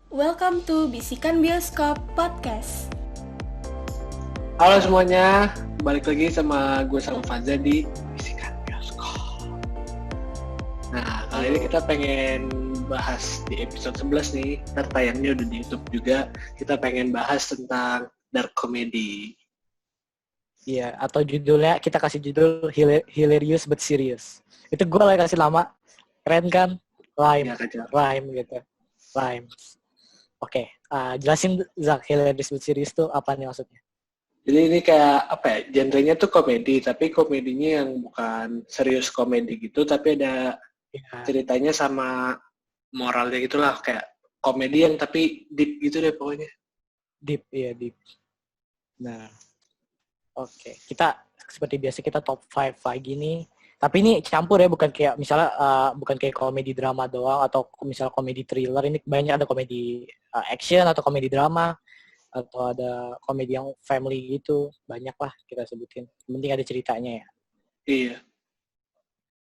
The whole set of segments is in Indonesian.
Welcome to Bisikan Bioskop Podcast. Halo semuanya, balik lagi sama gue sama Faza di Bisikan Bioskop. Nah, kali ini kita pengen bahas di episode 11 nih, ntar tayangnya udah di YouTube juga. Kita pengen bahas tentang dark comedy. Iya, atau judulnya kita kasih judul Hilarious but Serious. Itu gue lagi kasih lama, keren kan? Rhyme gitu. Rhyme. Oke, jelasin Zak, Hilarious but Serious itu apa nih maksudnya? Jadi ini kayak apa ya? Genrenya tuh komedi, tapi komedinya yang bukan serius komedi gitu, tapi ada ceritanya sama moralnya gitulah, kayak komedi yang tapi deep gitu deh pokoknya. Deep. Nah, oke. Kita seperti biasa kita top 5 lagi nih. Tapi ini campur ya, bukan kayak misalnya bukan kayak komedi drama doang atau misalnya komedi thriller. Ini banyak ada komedi action atau komedi drama atau ada komedi yang family gitu. Banyak lah kita sebutin. Yang penting ada ceritanya ya. Iya.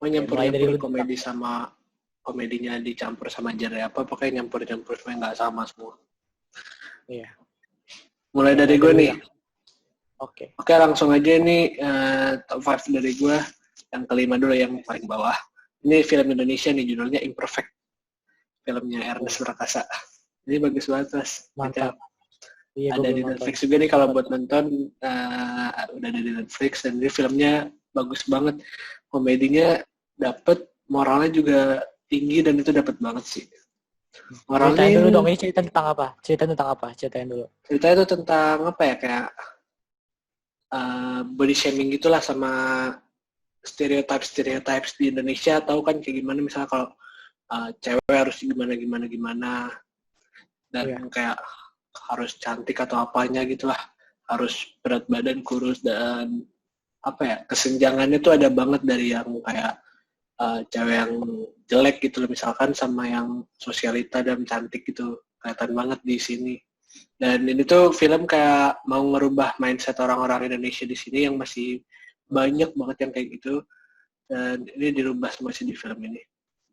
Mau nyampur dari komedi sama komedinya dicampur sama genre apa, pokoknya nyampur supaya nggak sama semua. Iya. Mulai dari gue nih. Oke, langsung aja nih top 5 dari gue. Yang kelima dulu, yang paling bawah. Ini film Indonesia nih, judulnya Imperfect. Filmnya Ernest Prakasa. Ini bagus banget, Mas. mantap. Iya, ada di Netflix juga nih kalau buat nonton. Udah ada di Netflix, dan ini filmnya bagus banget. Komedinya dapet, moralnya juga tinggi, dan itu dapet banget sih. Moralnya dulu dong, ini cerita tentang apa? Ceritain dulu. Cerita itu tentang apa ya, kayak body shaming gitulah, sama stereotypes di Indonesia. Tahu kan kayak gimana misalnya kalau cewek harus gimana dan kayak harus cantik atau apanya gitulah, harus berat badan, kurus, dan apa ya, kesenjangannya tuh ada banget dari yang kayak cewek yang jelek gitu loh misalkan, sama yang sosialita dan cantik gitu, kelihatan banget di sini. Dan ini tuh film kayak mau ngerubah mindset orang-orang Indonesia di sini yang masih banyak banget yang kayak gitu, dan ini dirubah semua sih di film ini.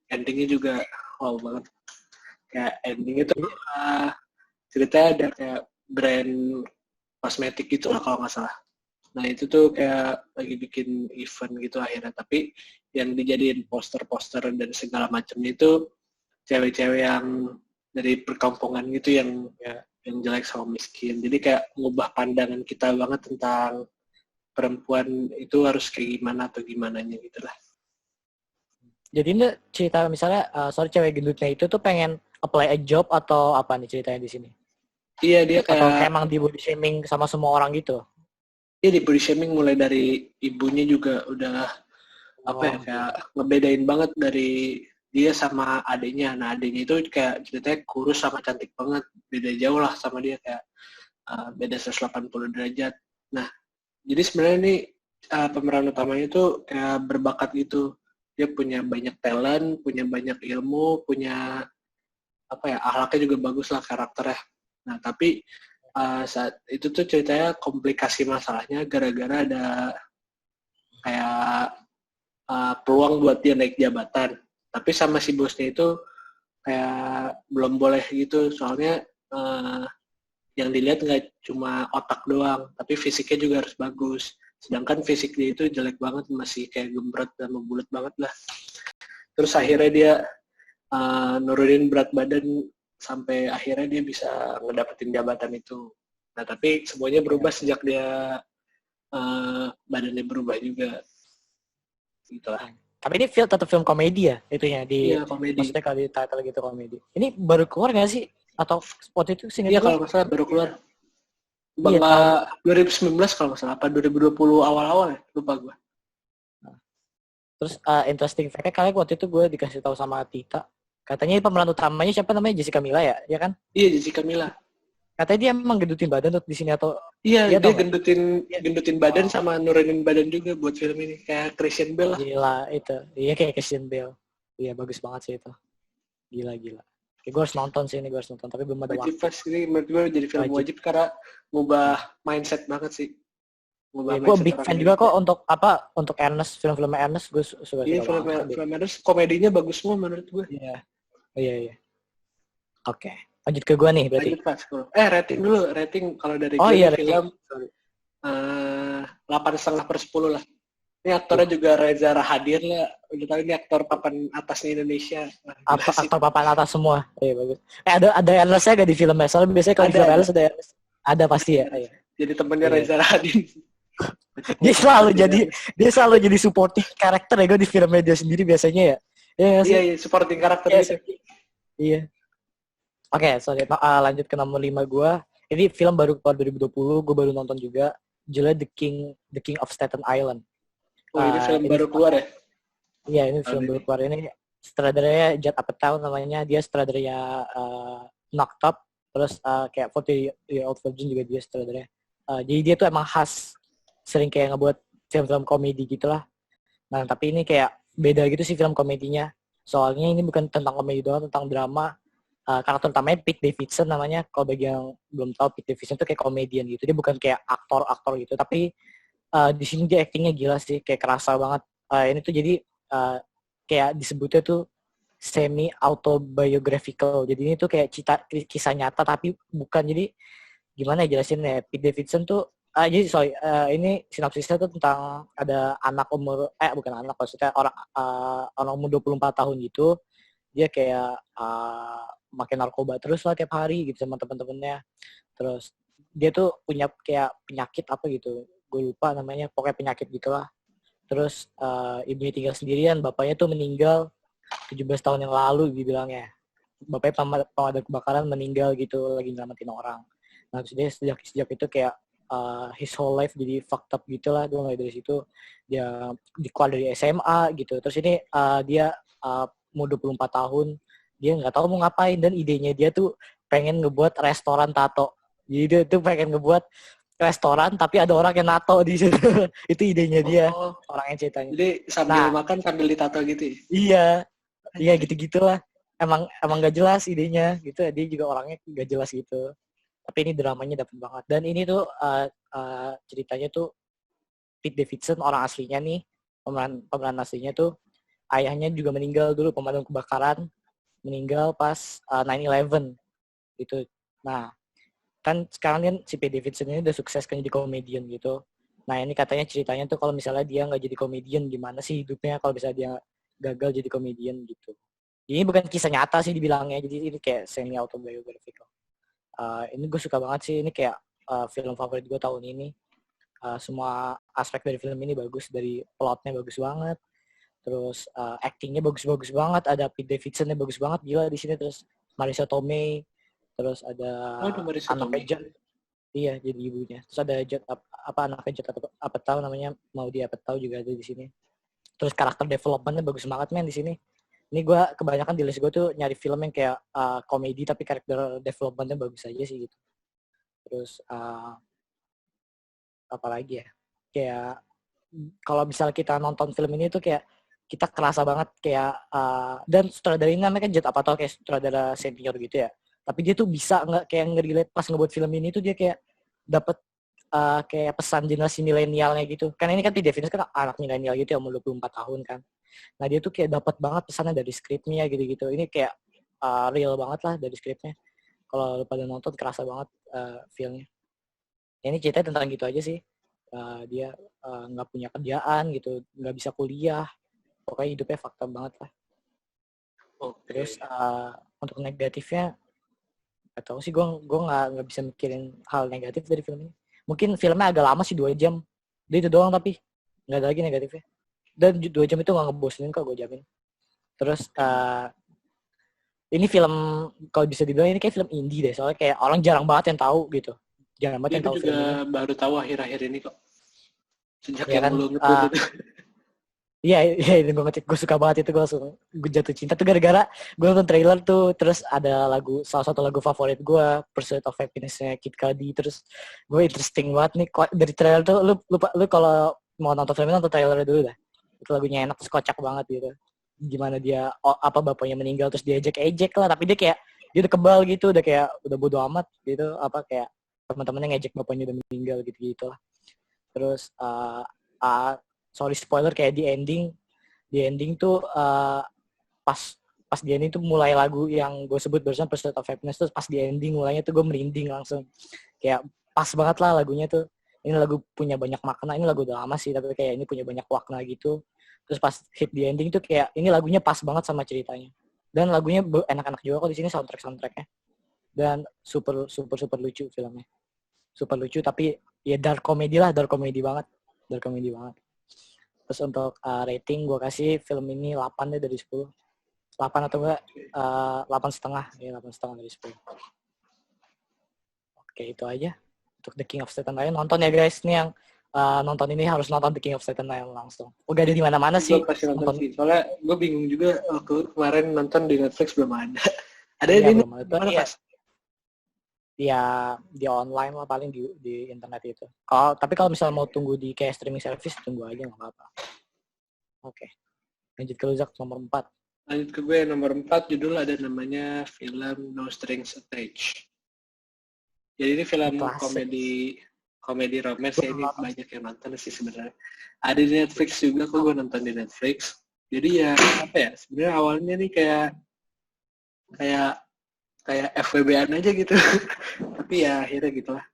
Endingnya juga wow banget. Kayak endingnya tuh ceritanya ada kayak brand kosmetik gitu lah kalau nggak salah. Nah itu tuh kayak lagi bikin event gitu akhirnya, tapi yang dijadiin poster-poster dan segala macamnya itu cewek-cewek yang dari perkampungan gitu, yang jelek sama miskin. Jadi kayak ngubah pandangan kita banget tentang perempuan itu harus kayak gimana atau gimananya gitu lah. Jadi ini cerita misalnya cewek gendutnya itu tuh pengen apply a job atau apa nih ceritanya di sini? Iya, dia kayak... Atau emang di body shaming sama semua orang gitu? Iya, di body shaming mulai dari ibunya juga udah kayak ngebedain banget dari dia sama adiknya. Nah adiknya itu kayak ceritanya kurus sama cantik banget, beda jauh lah sama dia, kayak beda 180 derajat. Nah jadi sebenarnya nih pemeran utamanya tuh kayak berbakat gitu. Dia punya banyak talent, punya banyak ilmu, punya akhlaknya juga bagus lah, karakternya. Nah tapi saat itu tuh ceritanya komplikasi masalahnya gara-gara ada kayak peluang buat dia naik jabatan. Tapi sama si bosnya itu kayak belum boleh gitu, soalnya yang dilihat nggak cuma otak doang, tapi fisiknya juga harus bagus. Sedangkan fisik dia itu jelek banget, masih kayak gembrot dan membulat banget lah. Terus akhirnya dia nurunin berat badan sampai akhirnya dia bisa ngedapetin jabatan itu. Nah tapi semuanya berubah sejak dia badannya berubah juga. Gitu lah. Tapi ini tetap film komedi ya itunya di. Iya, komedi. Maksudnya kalau di title gitu komedi. Ini baru keluar nggak sih? Atau spot itu sih? Iya kalau nggak salah baru keluar. Bangga 2019 kalau nggak salah, apa 2020 awal-awal ya, lupa gue. Terus interesting fact-nya kali waktu itu gue dikasih tahu sama Tita, katanya pemeran utamanya siapa namanya, Jessica Mila ya kan? Iya, Jessica Mila. Katanya dia emang gendutin badan tuh di sini atau? Iya, dia gendutin badan sama nurunin badan juga buat film ini, kayak Christian Bale lah. Gila itu, iya kayak Christian Bale. Iya bagus banget sih itu. Gila. Kayak gue harus nonton sih ini, tapi belum ada waktu. Ini menurut gue jadi film wajib karena ngubah mindset banget sih. Gue big fan juga kok untuk Ernest, film-film Ernest gue suka. Iya, film Ernest komedinya bagus semua menurut gue. Iya. Oke. Lanjut ke gue nih berarti. Lanjut Pak, 10. Rating dulu. Rating kalau dari Oh gue iya, nih rating. film 8,5/10 lah. Ini aktornya juga Reza Rahadian lah. Udah tahu ini aktor papan atasnya Indonesia. Wah, gila sih. Aktor papan atas semua. Iya bagus. Ada Ernestnya gak di filmnya? Soalnya biasanya kalau di film Ernest ada Ernest. Ada pasti ya. Iya. Jadi temennya Iya. Reza Rahadian. Dia selalu jadi supporting karakter ya gue di filmnya dia sendiri biasanya ya. Iya nggak sih? Iya, supporting karakter Iya. gitu. Iya. Oke, sorry. Lanjut ke nomor 5 gue. Ini film baru keluar 2020, gue baru nonton juga. Judulnya The King of Staten Island. Oh, ini film baru keluar ya? Iya, ini film baru keluar. Ini sutradaranya Judd Apatow namanya. Dia sutradaranya Knocked Up. Terus kayak 40 Year Old Virgin juga dia sutradaranya. Jadi dia tuh emang khas sering kayak ngebuat film-film komedi gitulah. Nah, tapi ini kayak beda gitu sih film komedinya. Soalnya ini bukan tentang komedi doang, tentang drama. Karakter utamanya Pete Davidson namanya. Kalau bagi yang belum tahu, Pete Davidson tuh kayak komedian gitu. Dia bukan kayak aktor gitu, tapi di sini dia actingnya gila sih, kayak kerasa banget. Ini tuh jadi kayak disebutnya tuh semi autobiographical. Jadi ini tuh kayak kisah nyata tapi bukan. Jadi gimana ya jelasinnya? Pete Davidson tuh jadi ini sinopsisnya tuh tentang ada anak bukan anak, maksudnya orang umur 24 tahun gitu. Dia kayak makin narkoba terus lah tiap hari gitu sama teman-temannya. Terus dia tuh punya kayak penyakit apa gitu, gue lupa namanya, pokoknya penyakit gitulah. Terus ibunya tinggal sendirian, bapaknya tuh meninggal 17 tahun yang lalu dibilangnya. Bapaknya pemadam kebakaran meninggal gitu, lagi nyelamatin orang. Nah terus dia sejak itu kayak his whole life jadi fucked up gitulah. Gue mulai dari situ, dia dikeluar dari SMA gitu. Terus ini dia umur 24 tahun, dia nggak tahu mau ngapain, dan idenya dia tuh pengen ngebuat restoran tato. Jadi dia tuh pengen ngebuat restoran tapi ada orang yang nato di situ. Itu idenya dia, orang yang ceritanya. Jadi sambil makan sambil ditato gitu ya? Iya gitu-gitulah. Emang nggak jelas idenya gitu. Dia juga orangnya nggak jelas gitu. Tapi ini dramanya dapet banget. Dan ini tuh ceritanya tuh Pete Davidson orang aslinya nih, pemeran aslinya tuh ayahnya juga meninggal dulu pemadam kebakaran, meninggal pas 9/11 gitu. Nah, kan sekarang kan si Pete Davidson ini udah sukses kan jadi komedian gitu. Nah, ini katanya ceritanya tuh kalau misalnya dia nggak jadi komedian, gimana sih hidupnya kalau misalnya dia gagal jadi komedian gitu. Ini bukan kisah nyata sih dibilangnya, jadi ini kayak semi autobiographical. Ini gue suka banget sih, ini kayak film favorit gue tahun ini. Semua aspek dari film ini bagus, dari plotnya bagus banget. Terus actingnya bagus-bagus banget, ada Pete Davidsonnya bagus banget gila di sini. Terus Marisa Tomei, terus ada anaknya Judd, iya jadi ibunya. Terus ada Judd anaknya Judd Apatow namanya, Maudy Apatow juga ada di sini. Terus karakter developmentnya bagus banget men di sini. Ini gue kebanyakan di list gue tuh nyari film yang kayak komedi tapi karakter developmentnya bagus aja sih gitu. Terus apa lagi ya? Kayak kalau misalnya kita nonton film ini tuh kayak kita kerasa banget kayak dan sutradara ini namanya kan Judd Apatow, kayak sutradara senior gitu ya. Tapi dia tuh bisa nggak kayak nge-relate pas ngebuat film ini tuh, dia kayak dapet kayak pesan generasi milenialnya gitu. Kan ini kan Pete Davidson kan anak milenial gitu ya, umur 24 tahun kan. Nah dia tuh kayak dapat banget pesannya dari skripnya gitu-gitu. Ini kayak real banget lah dari skripnya. Kalau pada nonton kerasa banget filmnya. Ini ceritanya tentang gitu aja sih. Dia nggak punya kerjaan gitu, nggak bisa kuliah. Pokoknya hidupnya fakta banget lah. Terus untuk negatifnya, gak tau sih, gue nggak bisa mikirin hal negatif dari film ini. Mungkin filmnya agak lama sih, 2 jam. Dia itu doang tapi nggak ada lagi negatifnya. Dan 2 jam itu nggak ngebosenin kok, gue jamin. Terus ini film kalau bisa dibilang ini kayak film indie deh, soalnya kayak orang jarang banget yang tahu gitu. Jarang banget yang tahu film ini. Baru tahu akhir-akhir ini kok. Sejak ya yang kan, lu ngebut itu. Iya, gue suka banget itu, gue jatuh cinta tuh gara-gara gue nonton trailer tuh, terus ada salah satu lagu favorit gue, Pursuit of Happiness-nya Kid Cudi, terus gue interesting banget nih dari trailer tuh, lu kalau mau nonton film nonton trailer dulu dah, itu lagunya enak, terus kocak banget gitu, gimana dia bapaknya meninggal terus dia ejek lah, tapi dia udah kebal gitu, udah bodo amat gitu, kayak teman-temannya ngejek bapaknya udah meninggal gitu lah. Terus sorry spoiler, kayak di ending tuh pas pas di ending tuh mulai lagu yang gue sebut barusan Pursuit of Happiness, terus pas di ending mulainya tuh gue merinding langsung. Kayak pas banget lah lagunya tuh. Ini lagu punya banyak makna, ini lagu udah lama sih tapi kayak ini punya banyak makna gitu. Terus pas hit di ending tuh kayak ini lagunya pas banget sama ceritanya. Dan lagunya enak-enak juga kok di sini soundtracknya. Dan super lucu filmnya. Super lucu tapi ya dark comedy banget. Terus untuk rating gue kasih film ini 8 deh dari 10. 8 atau enggak 8,5 ya, 8,5 dari 10. Oke, itu aja untuk The King of Staten Island. Nonton ya guys, ini yang nonton ini harus nonton The King of Staten Island langsung. Udah ada di mana-mana sih. Gue pasti nonton sih. Soalnya gue bingung juga waktu kemarin nonton di Netflix belum ada. Ada ya, di mana pas? Ya di online lah paling di internet itu. Tapi kalau misalnya mau tunggu di kayak streaming service tunggu aja nggak apa-apa. Oke. Lanjut ke Luzak nomor 4. Lanjut ke gue nomor 4, judul ada namanya film No Strings Attached. Jadi ini film komedi romance ya, ini banyak yang nonton sih sebenarnya. Ada di Netflix juga, kok gue nonton di Netflix. Jadi ya apa ya, sebenarnya awalnya nih kayak FWB-an aja gitu. Tapi ya akhirnya gitulah.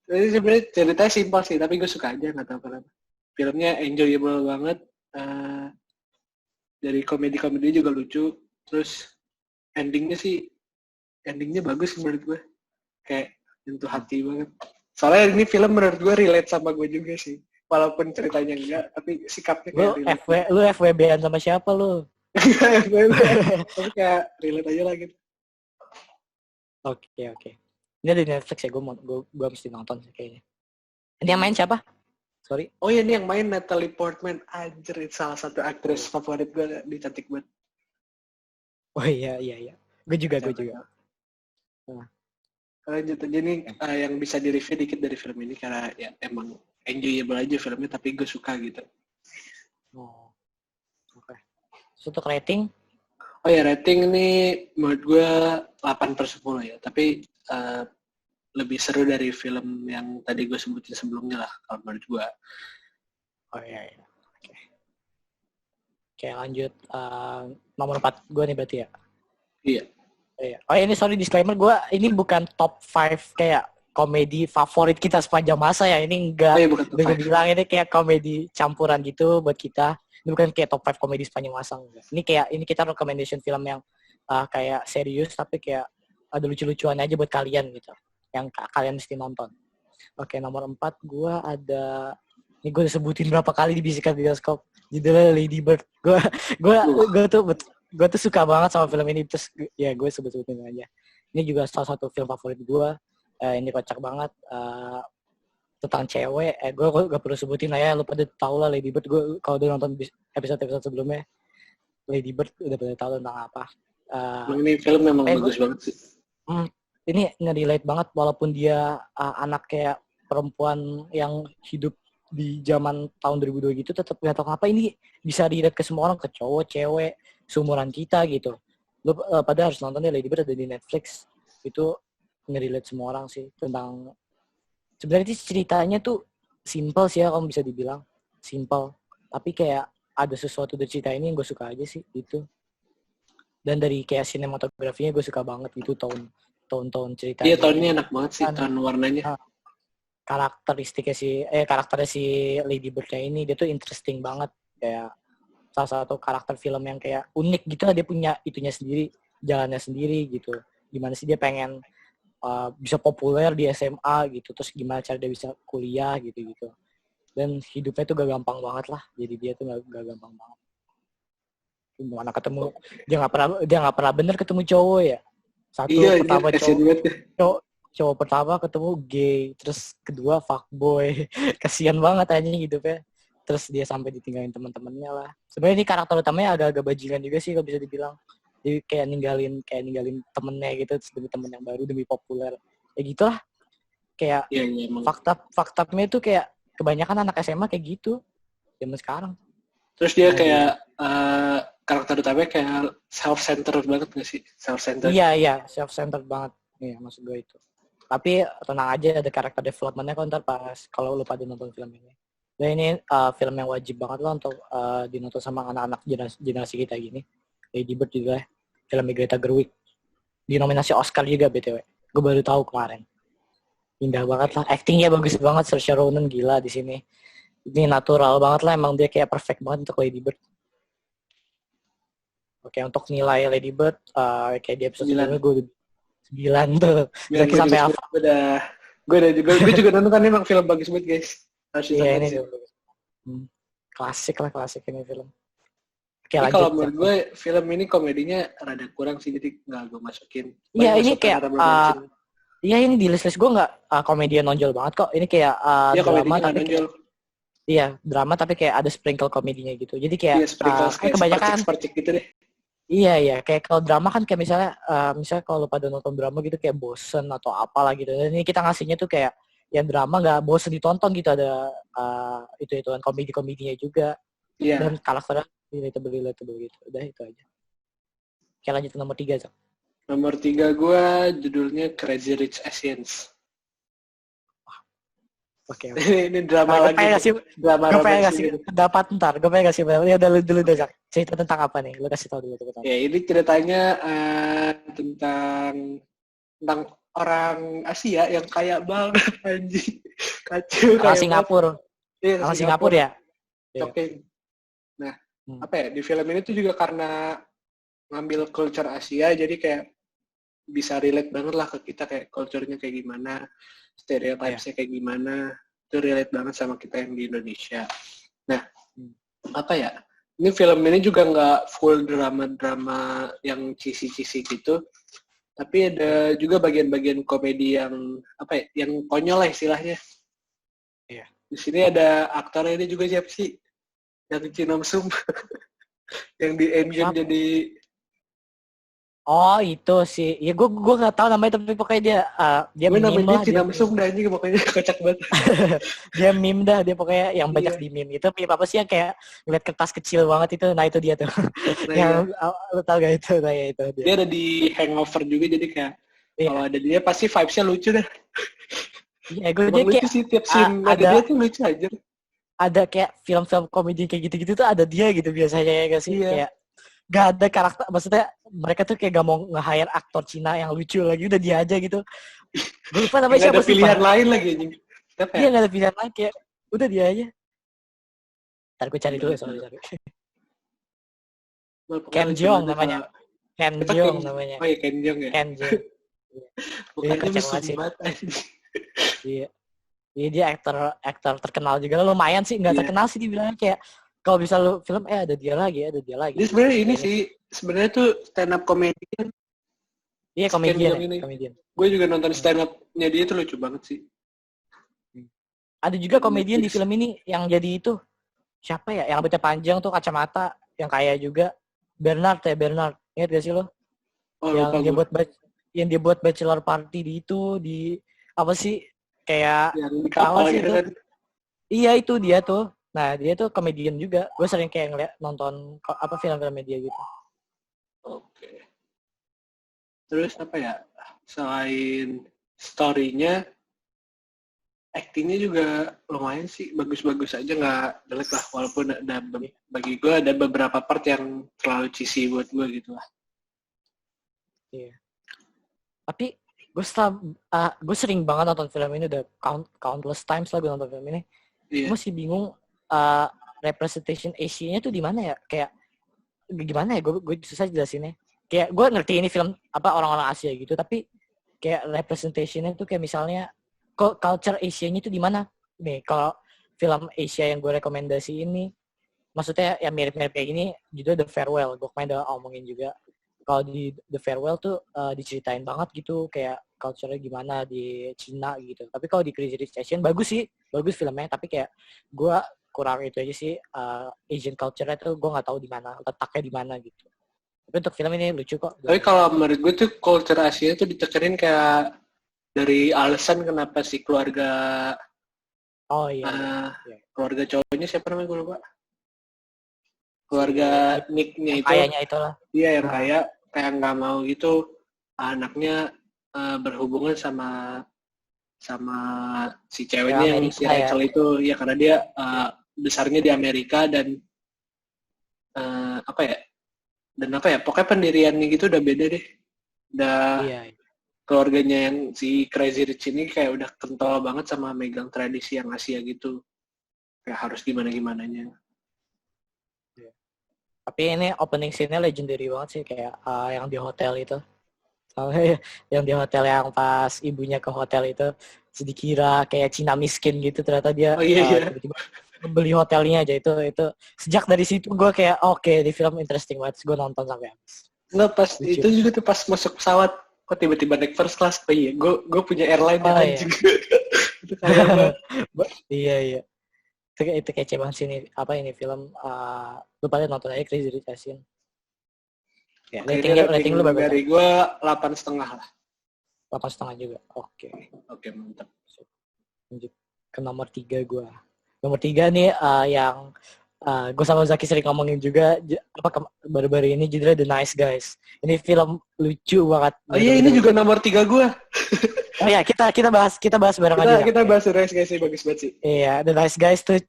Jadi sebenarnya ceritanya simpel sih, tapi gue suka aja, nggak tahu kenapa. Filmnya enjoyable banget. Dari komedi juga lucu. Terus endingnya bagus menurut gue. Kayak nyentuh hati banget. Soalnya ini film menurut gue relate sama gue juga sih. Walaupun ceritanya enggak, tapi sikapnya kayak relate. Lu FWB-an sama siapa lu? Tapi kayak relate aja lah gitu. Oke. Ini ada di Netflix ya, gue mesti nonton sih kayaknya. Ini yang main siapa? Sorry. Oh ya, ini yang main Natalie Portman. Anjir, salah satu aktris favorit gue, dia cantik banget. Oh iya. Gue juga. Nah. Lanjut aja nih yang bisa di-review dikit dari film ini karena ya emang enjoyable aja filmnya, tapi gue suka gitu. Oh. Oke. Untuk rating? Oh ya, rating ini menurut gue 8/10 ya, tapi lebih seru dari film yang tadi gue sebutin sebelumnya lah kalau menurut gue. Oh iya. Oke, lanjut nomor 4 gue nih berarti ya. Iya. Oh ini sorry disclaimer, gue ini bukan top 5 kayak komedi favorit kita sepanjang masa ya. Ini enggak. Gue bilang ini kayak komedi campuran gitu buat kita. Ini bukan kayak top 5 komedi sepanjang masa. Enggak. Ini kita recommendation film yang kayak serius tapi kayak ada lucu-lucuan aja buat kalian gitu. Yang kalian mesti nonton. Oke, nomor 4 gue ada, ini gue udah sebutin berapa kali di Bisikan Bioskop, judulnya Lady Bird. Gue tuh suka banget sama film ini, terus ya gue sebutin aja. Ini juga salah satu film favorit gue. Ini kocak banget tentang cewek. Gue gak perlu sebutin lah ya, lu pada tau lah Lady Bird. Gue kalau udah nonton episode sebelumnya, Lady Bird udah pada tahu tentang apa. Ini film memang bagus banget sih. Ini nge-relate banget walaupun dia anak kayak perempuan yang hidup di zaman tahun 2002 gitu, tetap nggak tahu kenapa ini bisa relate ke semua orang, ke cowok, cewek, seumuran kita gitu. Lu pada harus nonton deh, Lady Bird ada di Netflix. Itu nge-relate semua orang sih tentang, sebenarnya ceritanya tuh simple sih ya, kalau bisa dibilang simple, tapi kayak ada sesuatu dari cerita ini yang gue suka aja sih gitu. Dan dari kayak sinematografinya gue suka banget gitu, tone cerita. Iya, tone-nya enak banget sih, tone warnanya. Karakternya si Lady Bird-nya ini, dia tuh interesting banget. Kayak salah satu karakter film yang kayak unik gitu lah, dia punya itunya sendiri, jalannya sendiri gitu. Gimana sih dia pengen bisa populer di SMA gitu, terus gimana cara dia bisa kuliah gitu. Dan hidupnya tuh gak gampang banget lah, jadi dia tuh gak gampang banget. Gimana ketemu, dia nggak pernah bener ketemu cowok ya. Pertama cowok pertama ketemu gay, terus kedua fuckboy. Kasian banget aja hidupnya. Terus dia sampai ditinggalin teman-temannya lah. Sebenarnya ini karakter utamanya agak-agak bajingan juga sih kalau bisa dibilang. Jadi kayak ninggalin temennya gitu, terus demi temen yang baru, demi populer. Ya gitulah. Kayak fakta-faktanya itu kayak kebanyakan anak SMA kayak gitu zaman sekarang. Terus dia kayak karakter utamanya kayak self-centered banget gak sih? Self-centered. Iya, self-centered banget. Iya, maksud gue itu. Tapi tenang aja, ada karakter development-nya kok ntar pas kalau lu pada nonton film ini. Dan ini film yang wajib banget lah untuk dinonton sama anak-anak generasi kita gini. Lady Bird juga film Greta Gerwig. Dinominasi Oscar juga BTW. Gue baru tahu kemarin. Indah banget lah. Actingnya bagus banget. Saoirse Ronan gila di sini. Ini natural banget lah. Emang dia kayak perfect banget untuk Lady Bird. Oke, untuk nilai Lady Bird, kayak di episode sebelumnya gue 9 tuh. Zaki sampai apa? Gue juga nonton kan, emang film bagus banget guys. Harus Iya, ini ditonton. klasik ini film. Oke, Tapi lanjut. kalau menurut gue film ini komedinya rada kurang sih, jadi nggak gue masukin. Iya, ini Masuk kayak honorable mention. iya ini di list gue nggak komedi yang nonjol banget kok. Ini kayak Iya, drama komedinya tapi nggak nonjol. iya drama tapi kayak ada sprinkle komedinya gitu. Jadi kayak Iya, sprinkle kayak kebanyakan sepercik gitu deh. iya kayak kalau drama kan kayak misalnya kalau pada nonton drama gitu kayak bosen atau apalah gitu. Dan ini kita ngasihnya tuh kayak yang drama nggak bosen ditonton gitu, ada itu-ituan komedinya juga. Iya. Dan karakternya relatable gitu. Udah itu aja. Oke, lanjut ke nomor 3, Zak. Nomor 3 gue judulnya Crazy Rich Asians. Oke. Ini drama Gue lagi. pengen kasih Drama gue pengen romance kasih gitu. pendapat ntar. Gue pengen kasih pendapat. Ya udah dulu Zak. Cerita tentang apa nih? Lu kasih tau dulu. Ya, ini ceritanya tentang orang Asia yang kaya banget anjing. Kacau Orang kayak Singapura. Iya, Orang Singapura ya? Iya. Cokin. Nah, apa ya, di film ini tuh juga karena ngambil culture Asia, jadi kayak bisa relate banget lah ke kita, kayak culture-nya kayak gimana, stereotype-nya kayak gimana, itu relate banget sama kita yang di Indonesia. Nah, apa ya, ini film ini juga nggak full drama-drama yang cheesy-cheesy gitu, tapi ada juga bagian-bagian komedi yang, apa ya, yang konyol lah istilahnya. Iya. Di sini ada aktornya ini juga siapa sih? Yang Chin Nam Sum. Yang di Endgame Siapa? jadi... Oh itu sih. Ya gue nggak tahu namanya tapi pokoknya dia Gue meme namanya lah. Chin Nam Sum dah anjing, pokoknya kocak banget. Dia meme dah. Dia pokoknya yang banyak Iya. di meme. Itu meme apa sih yang kayak ngeliat kertas kecil banget itu. Nah itu dia tuh. Nah, yang lu tau gak itu? Nah ya itu dia. dia ada di Hangover juga, jadi kayak Iya. kalau ada dia pasti vibes-nya lucu dah. Iya gue Emang jadi lucu kayak sih, tiap scene ada dia tuh lucu aja. ada kayak film-film komedi kayak gitu-gitu tuh ada dia gitu biasanya ya gak sih? Iya. Kayak gak ada karakter, maksudnya mereka tuh kayak gak mau nge-hire aktor Cina yang lucu lagi, udah dia aja gitu. Gue lupa namanya Nggak siapa ada sih, pilihan Pak? lain lagi anjing. Siapa Iya ya? gak ada pilihan lain, kayak udah dia aja. Ntar gue cari dulu ya, sorry. Ken Jeong namanya. Ken Jeong namanya. Oh iya, Ken Jeong ya? Ken Jeong. Mukanya kocak mesum banget sih. banget anjing. Iya. Iya dia aktor terkenal juga, lumayan sih, nggak Iya. terkenal sih dibilangnya, kayak kalau bisa lu film ada dia lagi. Dia sebenarnya ini sih, sebenarnya tuh stand up comedian. Iya Ken Jeong ini. komedian. Gue juga nonton stand up-nya dia tuh lucu banget sih. Ada juga komedian di film ini yang jadi itu siapa ya? Yang rambutnya panjang tuh, kacamata, yang kaya juga. Bernard. Ingat gak sih lo? Oh, yang lupa gue. dia buat bachelor party di apa sih? Kayak Yang di kapal apa sih gitu itu? kan. Iya itu dia tuh. Nah dia tuh komedian juga. Gue sering kayak nonton film-film dia gitu. Oke. Terus apa ya? Selain story-nya, acting-nya juga lumayan sih, bagus-bagus aja, nggak jelek lah, walaupun bagi gue ada beberapa part yang terlalu cheesy buat gue gitu lah. Iya. Tapi gue sering banget nonton film ini, udah countless times lah gue nonton film ini. Iya. Gue masih bingung representation Asia-nya tuh di mana ya? Kayak gimana ya? Gue susah jelasinnya. Kayak gue ngerti ini film orang-orang Asia gitu, tapi kayak representation-nya tuh kayak misalnya culture Asia-nya tuh di mana? Nih kalau film Asia yang gue rekomendasi ini, maksudnya yang mirip-mirip kayak ini, judulnya The Farewell. Gue kemarin udah omongin juga. Kalau di The Farewell tuh diceritain banget gitu, kayak culture-nya gimana di Cina gitu. Tapi kalau di Crazy Rich Asian bagus filmnya, tapi kayak gue kurang itu aja sih, Asian culture-nya tuh gue nggak tahu di mana, letaknya di mana gitu. Tapi untuk film ini lucu kok. Tapi kalau menurut gue tuh culture Asia tuh ditekenin kayak dari alasan kenapa si keluarga keluarga cowoknya siapa namanya gue lupa. Keluarga Nick-nya itu. Kayaknya itulah. Iya, yang kayak nggak mau gitu anaknya berhubungan sama si ceweknya yang si Rachel itu, ya karena dia besarnya di Amerika dan Dan apa ya, pokoknya pendiriannya gitu udah beda deh. Udah Iya. keluarganya yang si Crazy Rich ini kayak udah kental banget sama megang tradisi yang Asia gitu. Kayak harus gimana-gimananya. Tapi ini opening scene-nya legendary banget sih, kayak yang di hotel itu. Soalnya yang di hotel yang pas ibunya ke hotel itu, terus dikira kayak Cina miskin gitu, ternyata dia Oh iya. tiba-tiba beli hotelnya aja. Itu sejak dari situ gue kayak oke, di film interesting banget, gue nonton sampai habis. Nggak, pas Lucu. itu juga tuh pas masuk pesawat, kok tiba-tiba naik first class. Oh iya, gue punya airline Oh, iya. anjing. Itu kaya banget. Iya. Itu kece banget sih ini, apa ini film, lu pada nonton aja Crazy Rich Asian. Ya, Oke, rating lu berapa? dari gue 8,5 lah. 8,5 juga. Oke. Oke, mantap. Lanjut ke nomor 3 gue. Nomor 3 nih yang gue sama Zaki sering ngomongin juga baru-baru ini, judulnya The Nice Guys. Ini film lucu banget. Oh iya, ini juga nomor 3 gue. Oh iya, kita bahas bareng aja. Kita bahas The Nice Guys sih, bagus banget sih. Iya, The Nice Guys tuh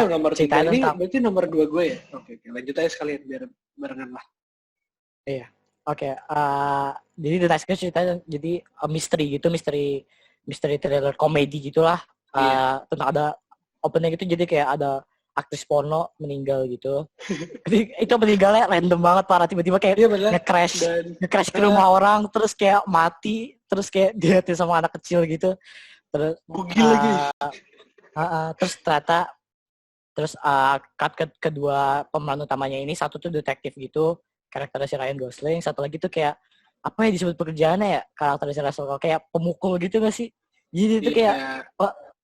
Nomor 3 ini tentang... berarti nomor 2 gue ya? Oke, lanjut aja sekalian biar barengan lah. Iya. Oke, jadi The Nice Guys ceritanya jadi misteri thriller komedi gitulah. Tentang ada opennya gitu, jadi kayak ada aktris porno meninggal gitu. Itu meninggalnya random banget, parah, tiba-tiba kayak nge-crash ke rumah orang, terus kayak mati, terus kayak dilihatin sama anak kecil gitu. Terus bugil lagi. Terus ternyata cut ke kedua pemeran utamanya ini, satu tuh detektif gitu, karakternya si Ryan Gosling, satu lagi tuh kayak apa ya disebut pekerjaannya ya, karakternya si Russell Crowe, kayak pemukul gitu gak sih? Jadi itu kayak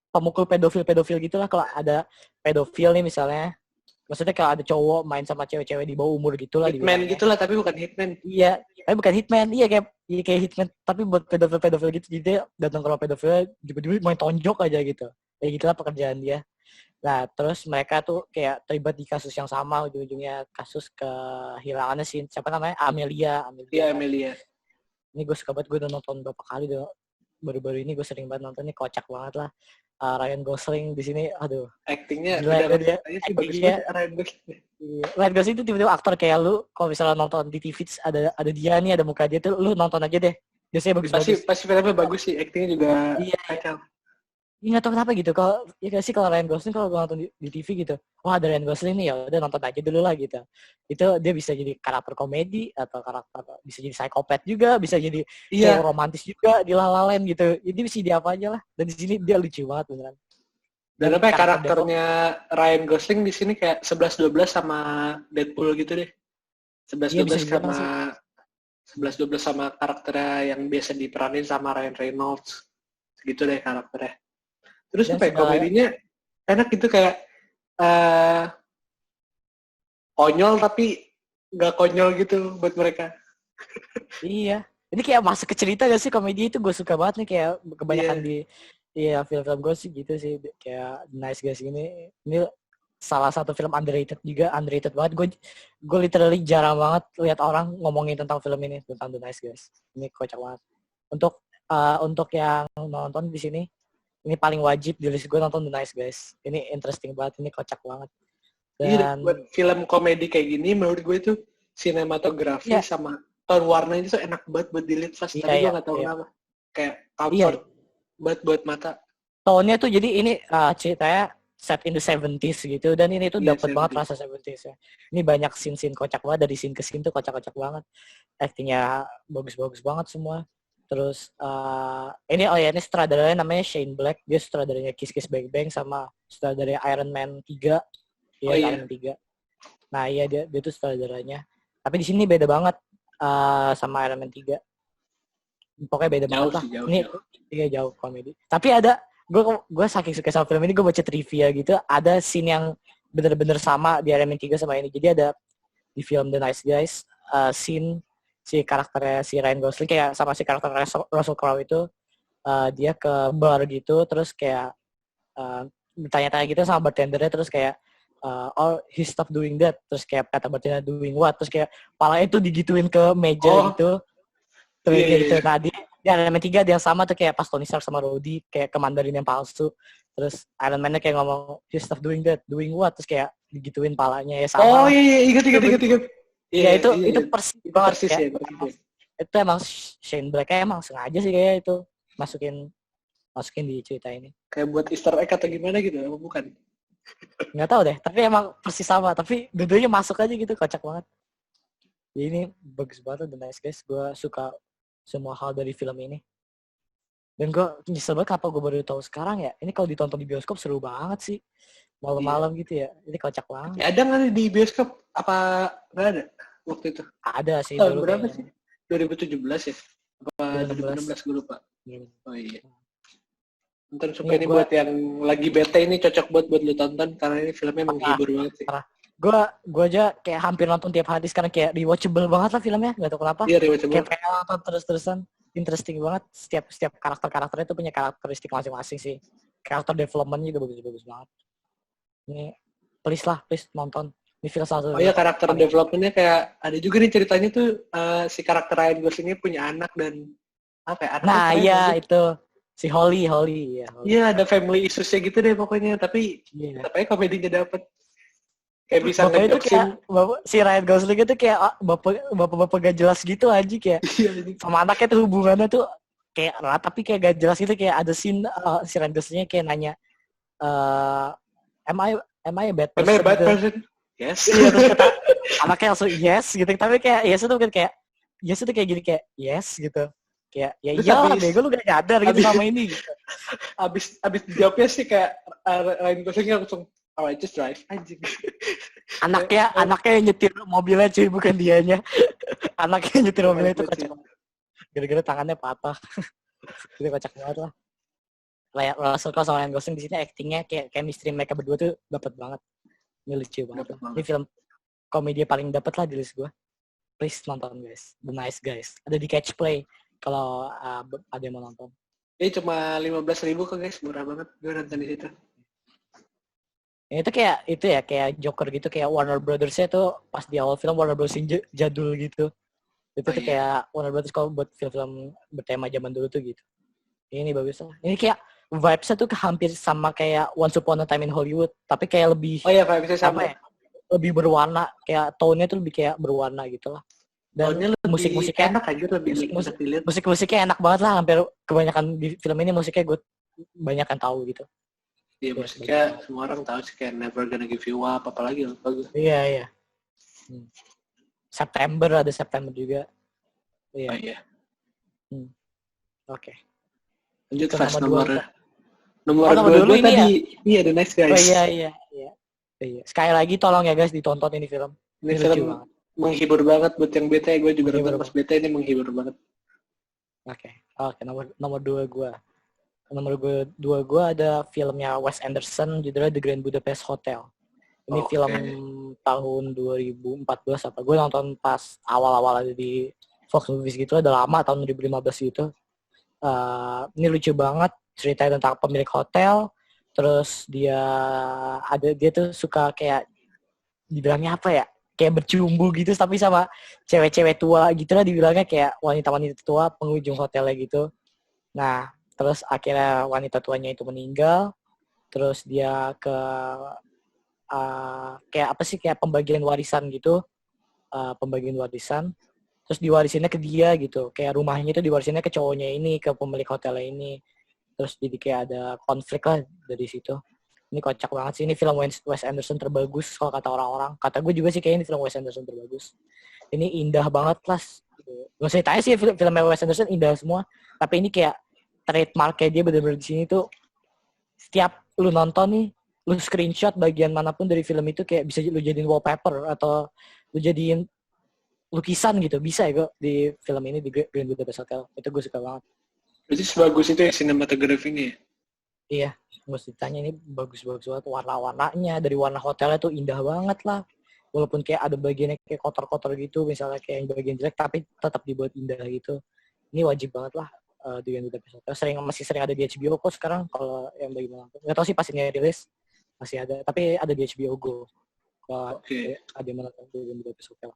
pemukul pedofil gitulah. Kalau ada pedofil nih misalnya, maksudnya kalau ada cowok main sama cewek-cewek di bawah umur gitulah, hitman gitulah, tapi bukan hitman. Iya, tapi bukan hitman. Iya kayak hitman, tapi buat pedofil gitu. Jadi dia datang ke rumah pedofil, tiba-tiba main tonjok aja gitu. Kayak gitulah pekerjaan dia. Nah, terus mereka tuh kayak terlibat di kasus yang sama, ujung-ujungnya kasus kehilangannya sih, siapa namanya? Amelia. Iya, Amelia. Ini gue suka banget, gue udah nonton berapa kali tuh. Baru-baru ini gue sering banget nonton, ini kocak banget lah. Ryan Gosling di sini, aduh. Actingnya udah dia. Bagus banget Ryan Gosling. Ryan Gosling itu tiba-tiba aktor kayak lu, kalau misalnya nonton di TV ada dia nih, ada muka dia tuh, lu nonton aja deh. Biasanya bagus-bagus. Pasti filmnya bagus sih, actingnya juga kacau. Nggak tahu kenapa gitu, kalau Ryan Gosling, kalau gue nonton di TV gitu, wah ada Ryan Gosling nih, ya udah nonton aja dulu lah gitu. Itu dia bisa jadi karakter komedi, atau karakter bisa jadi psikopat juga, bisa jadi romantis juga di La La Land gitu. Jadi bisa dia apa aja lah. Dan di sini dia lucu banget beneran. Dan apa ya, karakternya Ryan Gosling di sini kayak 11-12 sama Deadpool gitu deh. 11-12 sama 11-12 sama karakternya yang biasa diperanin sama Ryan Reynolds. Gitu deh karakternya. Terus apa ya, komedinya enak gitu, kayak konyol tapi nggak konyol gitu buat mereka. Iya. Ini kayak masuk ke cerita gak sih, komedi itu gue suka banget nih, kayak kebanyakan di film-film gue sih gitu sih, kayak Nice Guys ini salah satu film underrated banget. Gue literally jarang banget lihat orang ngomongin tentang film ini, tentang The Nice Guys. Ini kocak banget. Untuk yang nonton di sini, ini paling wajib di list gue nonton The Nice Guys. Ini interesting banget, ini kocak banget. Dan buat film komedi kayak gini, menurut gue itu sinematografi sama tone warnanya itu enak banget buat dilihat fast. Tapi gue nggak tahu kenapa. Kayak comfort banget buat mata. Tone-nya tuh jadi ini ceritanya set in the 70s gitu, dan ini tuh dapat banget rasa 70s ya. Ini banyak scene kocak banget, dari scene ke scene tuh kocak-kocak banget. Actingnya bagus-bagus banget semua. Terus ini sutradaranya namanya Shane Black. Dia sutradaranya Kiss Kiss Bang Bang sama sutradaranya Iron Man 3. Iron Man 3. Nah, iya dia tuh sutradaranya. Tapi di sini beda banget sama Iron Man 3. Pokoknya beda banget lah. Ini jauh komedi. Tapi ada gue saking suka sama film ini, gue baca trivia gitu, ada scene yang bener-bener sama di Iron Man 3 sama ini. Jadi ada di film The Nice Guys scene si karakternya si Ryan Gosling kayak sama si karakter Russell Crowe itu, dia ke bar gitu, terus kayak bertanya-tanya gitu sama bartendernya, terus kayak he stop doing that, terus kayak kata bartender doing what, terus kayak palanya itu digituin ke meja gitu. Terus gitu. Nah di Iron Man 3 dia yang sama tuh, kayak pas Tony Stark sama Rhodey kayak ke Mandarin yang palsu, terus Iron Man-nya kayak ngomong he stop doing that, doing what, terus kayak digituin palanya ya sama. Oh iya, ingat. Ya itu iya. persis Itu banget persis kayak, ya, persis ya. itu emang Shane Black emang sengaja sih kayak itu masukin di cerita ini. Kayak buat Easter egg atau gimana gitu, apa bukan? Nggak tahu deh, tapi emang persis sama, tapi dua-duanya masuk aja gitu, kocak banget. Jadi ini bagus banget, The Nice Guys. Gue suka semua hal dari film ini. Dan gue nyesel banget kenapa gue baru tahu sekarang ya. Ini kalau ditonton di bioskop seru banget sih. Malam-malam gitu ya. Ini kocak banget. Ada nggak nih di bioskop? Apa nggak ada waktu itu? Ada sih Tahun dulu berapa kayaknya. sih? 2017 ya? Apa 2016? 2016 gue lupa. Oh iya. Nonton suka Ini ini gua- buat yang lagi bete ini cocok buat lu tonton karena ini filmnya menghibur banget sih. Gue aja kayak hampir nonton tiap hari sekarang, kayak rewatchable banget lah filmnya, nggak tahu kenapa. Iya, rewatchable. Kayak pengen nonton terus-terusan. Interesting banget. Setiap karakternya itu punya karakteristik masing-masing sih. Karakter development-nya juga bagus-bagus banget. Ini please nonton. Ini film salah satu. Oh iya, karakter development-nya kayak ada juga nih ceritanya tuh si karakter Ryan Gosling ini punya anak dan apa ya? Nah iya itu si Holly ya. Holly. Iya, ada family issues-nya gitu deh pokoknya, tapi tapi komedinya dapet. Kayak bisa Bapaknya itu ngejoksin. kayak si Ryan Gosling itu kayak bapak gak jelas gitu aja kayak. Sama anaknya tuh hubungannya tuh kayak tapi kayak gak jelas gitu, kayak ada scene si Ryan Goslingnya kayak nanya am I a bad person? Am I a bad gitu. person? Yes. Iya, terus kata anaknya langsung yes gitu, tapi kayak yes itu bukan kayak yes itu kayak gini kayak yes gitu. Kayak ya iyalah bego lu gak nyadar gitu sama ini gitu. Abis jawabnya sih kayak Ryan Gosling langsung I just drive anjing. Anaknya yang nyetir mobilnya cuy, bukan dianya. Anaknya yang nyetir mobilnya itu kocak. Gara-gara tangannya patah. Itu kocak banget lah. Kayak Russell Crowe sama Ryan Gosling di sini actingnya kayak chemistry mereka berdua tuh dapat banget. Ini lucu banget. Ini film komedi paling dapat lah di list gue. Please nonton guys. The Nice Guys. Ada di Catch Play kalau ada yang mau nonton. Ini cuma 15.000 kok guys, murah banget. Gue nonton di situ. Ya, itu kayak Joker gitu, kayak Warner Brothers-nya tuh pas di awal film Warner Bros jadul gitu. Itu tuh kayak Warner Brothers kalau buat film-film bertema zaman dulu tuh gitu. Ini bagus lah. Ini kayak vibes-nya tuh hampir sama kayak Once Upon a Time in Hollywood, tapi kayak lebih vibes-nya sama. Lebih berwarna, kayak tone-nya tuh lebih kayak berwarna gitu lah. Dan musik-musiknya enak aja, lebih musik-musiknya enak banget lah, hampir kebanyakan di film ini musiknya gue banyak kan tahu gitu. Iya, musiknya semua orang tahu sih, kayak Never Gonna Give You Up, apalagi bagus. Iya. September juga. Iya. Oh iya. Oke. Lanjut fast nomor dulu ini tadi. Ya? Iya, The Nice Guys. Oh iya. Sekali lagi tolong ya guys ditonton ini film. Ini film menghibur banget buat yang bete. Gue juga nonton pas bete, ini menghibur banget. Oke, nomor 2 gue. Nomor 2 gue ada filmnya Wes Anderson, judulnya The Grand Budapest Hotel. Ini film tahun 2014 apa. Gue nonton pas awal-awal ada di Fox Movies gitu, udah lama, tahun 2015 gitu. Ini lucu banget, ceritanya tentang pemilik hotel. Terus dia tuh suka kayak dibilangnya apa ya? Kayak bercumbu gitu, tapi sama cewek-cewek tua gitu lah dibilangnya, kayak wanita-wanita tua pengunjung hotelnya gitu. Nah, terus akhirnya wanita tuanya itu meninggal. Terus dia ke kayak apa sih, kayak pembagian warisan gitu. Terus diwarisinnya ke dia gitu. Kayak rumahnya itu diwarisinnya ke cowoknya ini, ke pemilik hotelnya ini. Terus jadi kayak ada konflik lah dari situ. Ini kocak banget sih. Ini film Wes Anderson terbagus kalau kata orang-orang. Kata gue juga sih kayak ini film Wes Anderson terbagus. Ini indah banget lah. Gak usah ditanya sih, film Wes Anderson indah semua. Tapi ini kayak trademark-nya dia bener-bener di sini tuh. Setiap lu nonton nih, lu screenshot bagian manapun dari film itu, kayak bisa lu jadiin wallpaper atau lu jadiin lukisan gitu. Bisa ya gue di film ini, di Grand Budapest Hotel. Itu gue suka banget. Berarti sebagus itu ya sinematografinya? Iya, mesti ditanya, ini bagus-bagus banget. Warna-warnanya, dari warna hotelnya tuh indah banget lah. Walaupun kayak ada bagiannya kayak kotor-kotor gitu, misalnya kayak yang bagian jelek, tapi tetap dibuat indah gitu. Ini wajib banget lah di Grand Budapest Hotel. Masih sering ada di HBO kok sekarang, kalau yang bagi nonton. Nggak tahu sih pas ini rilis, masih ada. Tapi ada di HBO Go. Kalau ada yang menonton di Grand Budapest Hotel.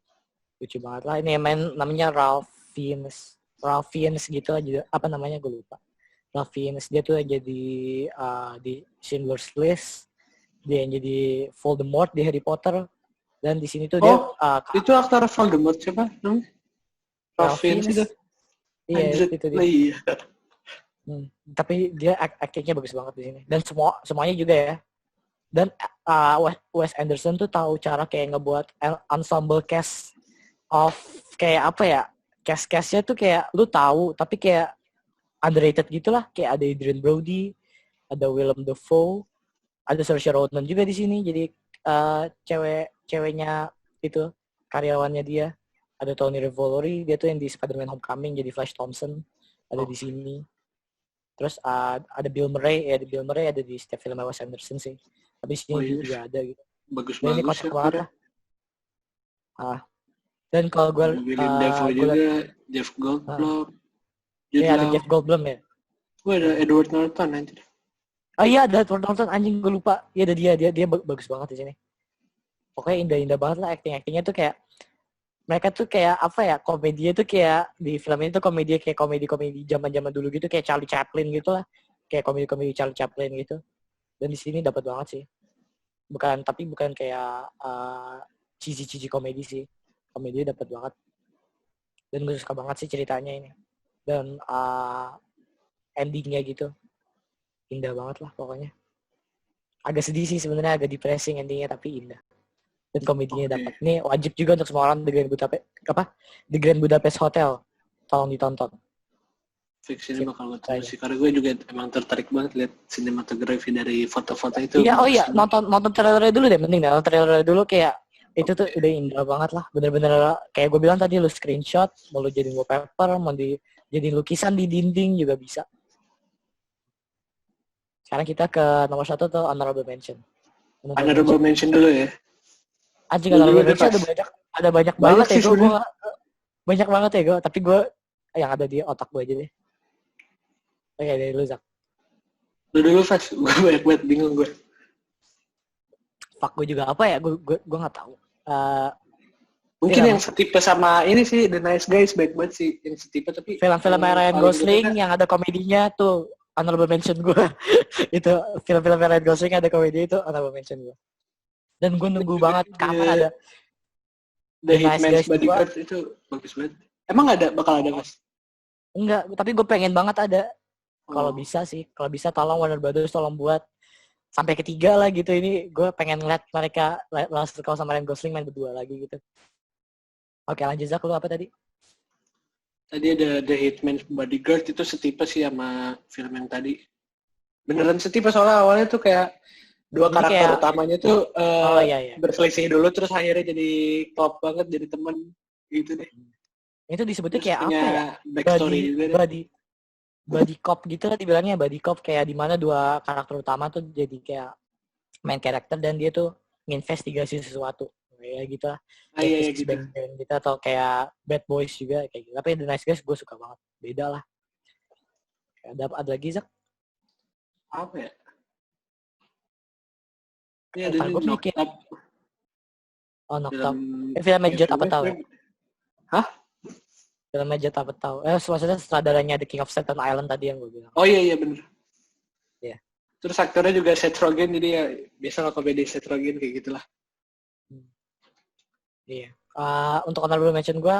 Lucu banget lah. Ini yang main namanya Ralph Fiennes gitu aja, apa namanya gue lupa. Ralph Fiennes, dia tuh jadi di Schindler's List, dia yang jadi Voldemort di Harry Potter, Dan di sini tuh dia itu aktor Voldemort siapa namanya? Ralph Fiennes itu. Iya, itu dia. Iya. Tapi dia actingnya bagus banget di sini. Dan semuanya juga ya. Dan Wes Anderson tuh tahu cara kayak ngebuat ensemble cast of kayak apa ya? Cast-castnya tuh kayak lu tahu tapi kayak underrated gitulah. Kayak ada Adrien Brody, ada Willem Dafoe, ada Saoirse Ronan juga di sini. Jadi ceweknya itu karyawannya dia. Ada Tony Revolori, dia tuh yang di Spider-Man Homecoming jadi Flash Thompson, ada di sini. Terus ada Bill Murray ada di setiap film Wes Anderson sih. Tapi di sini juga ada gitu. Bagus ini kocak banget lah. Dan kalau gue William Dafoe juga, Jeff Goldblum. Iya ada Jeff Goldblum ya. Ada Edward Norton anjir. Oh iya ada Edward Norton, anjing gue lupa. Iya ada dia bagus banget di sini. Pokoknya indah-indah banget lah actingnya tuh kayak mereka tuh kayak apa ya, komedinya tuh kayak di film ini tuh kayak komedi zaman-zaman dulu gitu, kayak Charlie Chaplin gitu lah. Kayak komedi Charlie Chaplin gitu. Dan di sini dapat banget sih. Bukan kayak cheesy komedi sih. Komedinya dapat banget. Dan gue suka banget sih ceritanya ini. Dan endingnya gitu. Indah banget lah pokoknya. Agak sedih sih sebenarnya, agak depressing endingnya tapi indah. Dan komedinya dapat. Ini wajib juga untuk semua orang The Grand Budapest Hotel. Tolong ditonton. Fix ini bakal gue tonton sih, karena gue juga emang tertarik banget lihat sinematografi dari foto-foto itu. Iya, nonton trailernya dulu deh, mending nonton trailernya dulu, kayak itu tuh udah indah banget lah. Bener-bener kayak gue bilang tadi, lu screenshot, mau lu jadiin wallpaper, mau jadiin lukisan di dinding juga bisa. Sekarang kita ke nomor 1 tuh honorable mention. Honorable mention dulu ya. Anjing honorable mention ada banyak banget ya gue. Banyak banget ya gue, tapi gue yang ada di otak gue aja deh. Oke, dari lu Zak. Lu dulu Fas, gue banyak banget bingung gue. Fuck, gue juga apa ya, gue gak tahu. Mungkin yang setipe sama ini sih, The Nice Guys, baik banget sih. Yang setipe tapi... Film-film Ryan Gosling yang ada komedinya tuh, honorable mention gue. Itu, film-film Ryan Gosling ada komedi itu, honorable mention gue. Dan gue nunggu banget, kapan ada The Hitman's Bodyguard itu bagus banget. Emang bakal ada Mas? Enggak, tapi gue pengen banget ada. Kalau bisa sih, kalau bisa tolong Warner Brothers tolong buat sampai ketiga lah gitu. Ini gue pengen ngeliat mereka Russell sama Ryan Gosling main berdua lagi gitu. Oke, lanjut Zak, lu apa tadi? Tadi ada The Hitman's Bodyguard, itu setipe sih sama film yang tadi. Beneran setipe soalnya awalnya tuh kayak dua karakter utamanya tuh berselisih dulu terus akhirnya jadi klop banget, jadi temen gitu deh. Itu disebutnya terus kayak apa ya? Backstory body cop gitu lah dibilangnya, body cop kayak di mana dua karakter utama tuh jadi kayak main karakter dan dia tuh nginvestigasi sesuatu. Kayak gitu lah. Iya gitu. Gitu atau kayak Bad Boys juga kayak gitu. Tapi The Nice Guys gue suka banget. Beda lah. Ada lagi Zak? Apa ya? Ini ada gue mikir. Knocked Up. Filmnya Judd Apatow ya? Hah? Filmnya Judd Apatow. Maksudnya sutradaranya The King of Staten Island tadi yang gue bilang. Oh iya bener. Iya. Terus aktornya juga Seth Rogen, jadi ya biasa lah komedi Seth Rogen kayak gitulah. Iya. Untuk honorable mention gue,